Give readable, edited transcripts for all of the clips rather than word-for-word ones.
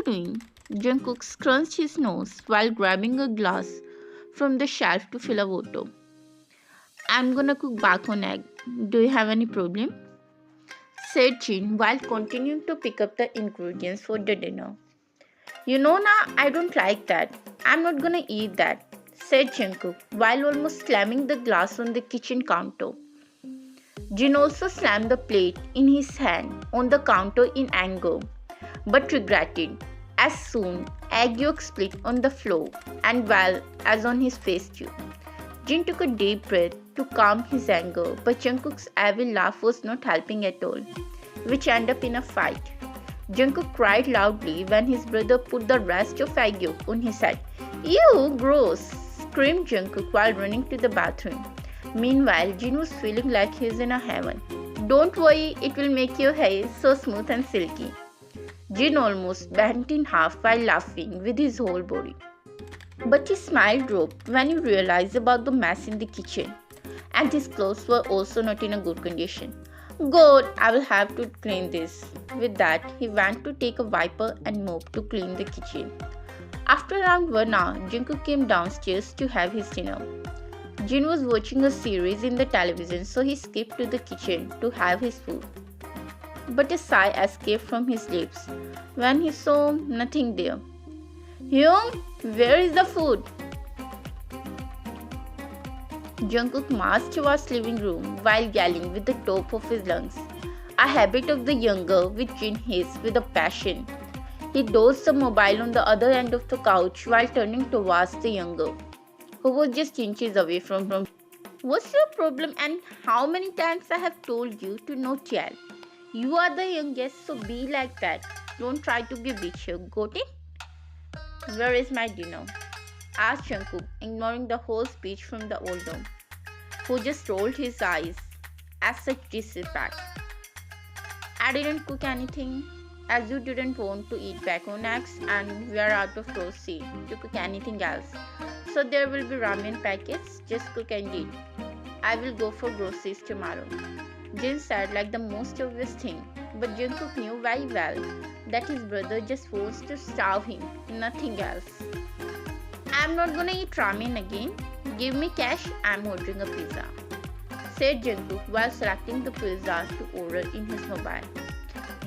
you doing? Jungkook scrunched his nose while grabbing a glass from the shelf to fill a water. I'm gonna cook bacon egg. Do you have any problem? Said Jin while continuing to pick up the ingredients for the dinner. You know na, I don't like that. I'm not gonna eat that, said Jungkook while almost slamming the glass on the kitchen counter. Jin also slammed the plate in his hand on the counter in anger, but regretted as soon egg yolk split on the floor and well as on his face too. Jin took a deep breath to calm his anger, but Jungkook's evil laugh was not helping at all, which ended up in a fight. Jungkook cried loudly when his brother put the rest of egg yolk on his head. Ew, gross! Screamed Jungkook while running to the bathroom. Meanwhile, Jin was feeling like he is in a heaven. Don't worry, it will make your hair so smooth and silky. Jin almost bent in half while laughing with his whole body. But his smile dropped when he realized about the mess in the kitchen, and his clothes were also not in a good condition. Good, I will have to clean this. With that, he went to take a wiper and mop to clean the kitchen. After around 1 hour, Jungkook came downstairs to have his dinner. Jin was watching a series in the television, so he skipped to the kitchen to have his food. But a sigh escaped from his lips when he saw nothing there. Hyung, where is the food? Jungkook marched towards living room while yelling with the top of his lungs, a habit of the younger which Jin hates with a passion. He dozed the mobile on the other end of the couch while turning towards the younger, who was just inches away from him. What's your problem and how many times I have told you to not yell? You are the youngest, so be like that. Don't try to be a bitch here, got it? Where is my dinner? Asked Jungkook, ignoring the whole speech from the older, who just rolled his eyes as such disrespect. I didn't cook anything, as you didn't want to eat bacon eggs and we are out of proceed to cook anything else. So there will be ramen packets, just cook and eat. I will go for groceries tomorrow. Jin said like the most obvious thing, but Jungkook knew very well that his brother just wants to starve him, nothing else. I'm not gonna eat ramen again. Give me cash, I'm ordering a pizza, said Jungkook while selecting the pizza to order in his mobile.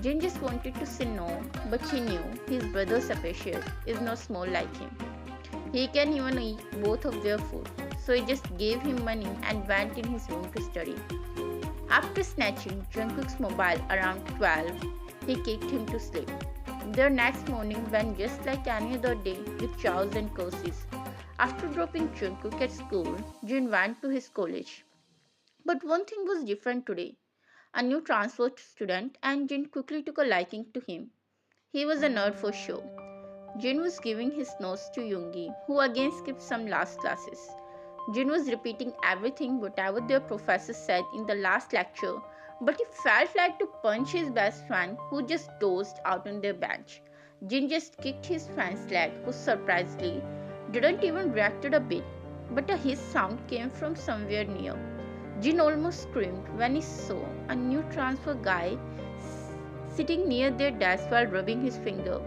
Jin just wanted to say no, but he knew his brother's appetite is not small like him. He can even eat both of their food, so he just gave him money and went in his room to study. After snatching Jungkook's mobile around 12, he kicked him to sleep. Their next morning went just like any other day with chows and curses. After dropping Jungkook at school, Jin went to his college. But one thing was different today. A new transfer student, and Jin quickly took a liking to him. He was a nerd for sure. Jin was giving his notes to Yoongi, who again skipped some last classes. Jin was repeating everything whatever their professor said in the last lecture, but he felt like to punch his best friend who just dozed out on their bench. Jin just kicked his friend's leg, who surprisingly didn't even react a bit, but a hiss sound came from somewhere near. Jin almost screamed when he saw a new transfer guy sitting near their desk while rubbing his finger.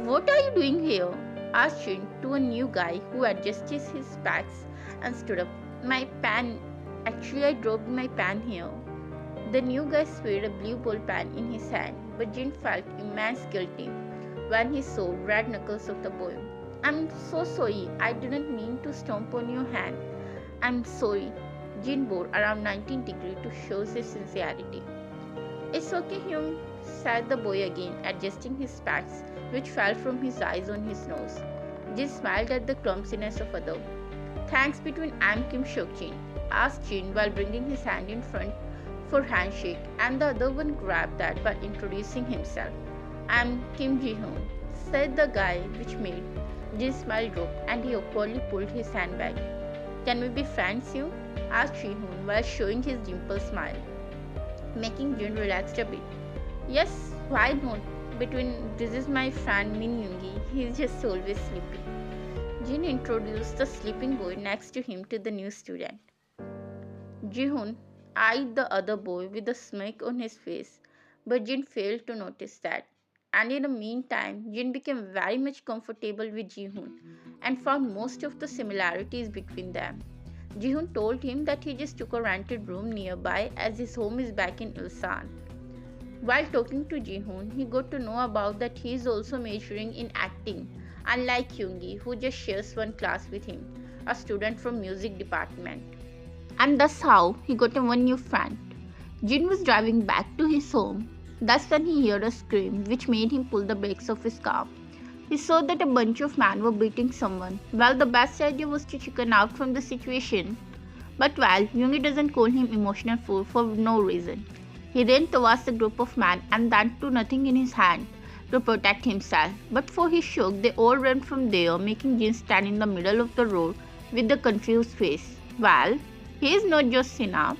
What are you doing here? Asked Jin to a new guy who adjusted his specs and stood up. My pen. Actually, I dropped my pen here. The new guy swayed a blue ball pen in his hand, but Jin felt immense guilty when he saw red knuckles of the boy. I'm so sorry. I didn't mean to stomp on your hand. I'm sorry. Jin bore around 19 degrees to show his sincerity. It's okay, Hyung, said the boy again, adjusting his specs, which fell from his eyes on his nose. Jin smiled at the clumsiness of other. Thanks between I'm Kim Seokjin, asked Jin while bringing his hand in front for handshake, and the other one grabbed that by introducing himself. I'm Kim Ji-hoon, said the guy, which made Jin's smile drop, and he awkwardly pulled his hand back. Can we be friends, Hyung? Asked Ji-hoon while showing his dimple smile, making Jin relaxed a bit. Yes, why not? This is my friend Min Yoongi, he is just always sleeping. Jin introduced the sleeping boy next to him to the new student. Ji-hoon eyed the other boy with a smirk on his face, but Jin failed to notice that. and in the meantime, Jin became very much comfortable with Jihoon and found most of the similarities between them. Jihoon told him that he just took a rented room nearby as his home is back in Ilsan. While talking to Jihoon, he got to know about that he is also majoring in acting, unlike Kyungi, who just shares one class with him, a student from music department. And that's how he got a one new friend. Jin was driving back to his home. That's when he heard a scream which made him pull the brakes of his car. He saw that a bunch of men were beating someone. Well, the best idea was to chicken out from the situation. But well, Yoongi doesn't call him emotional fool for no reason. He ran towards the group of men and then took nothing in his hand to protect himself. But for his shock, they all ran from there, making Jin stand in the middle of the road with a confused face. Well, he is not just Sina.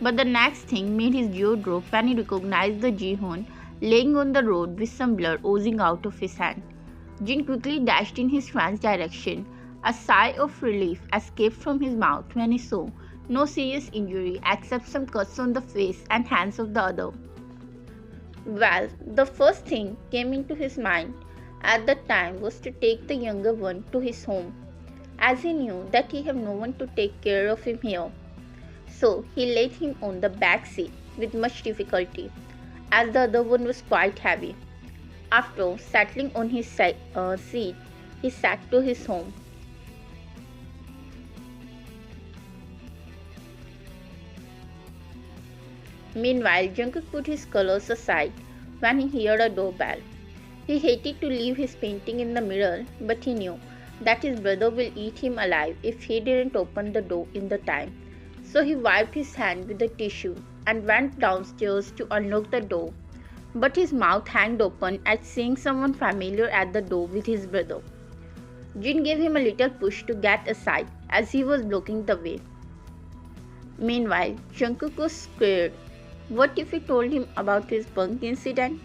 But the next thing made his jaw drop when he recognized the Jihoon laying on the road with some blood oozing out of his hand. Jin quickly dashed in his friend's direction. A sigh of relief escaped from his mouth when he saw no serious injury except some cuts on the face and hands of the other. Well, the first thing came into his mind at the time was to take the younger one to his home, as he knew that he had no one to take care of him here. So he laid him on the back seat with much difficulty, as the other one was quite heavy. After settling on his seat, he sat to his home. Meanwhile, Jungkook put his colors aside when he heard a doorbell. He hated to leave his painting in the mirror, but he knew that his brother will eat him alive if he didn't open the door in the time. So he wiped his hand with a tissue and went downstairs to unlock the door. But his mouth hanged open at seeing someone familiar at the door with his brother. Jin gave him a little push to get aside as he was blocking the way. Meanwhile, Jungkook was scared. What if he told him about his bunk incident?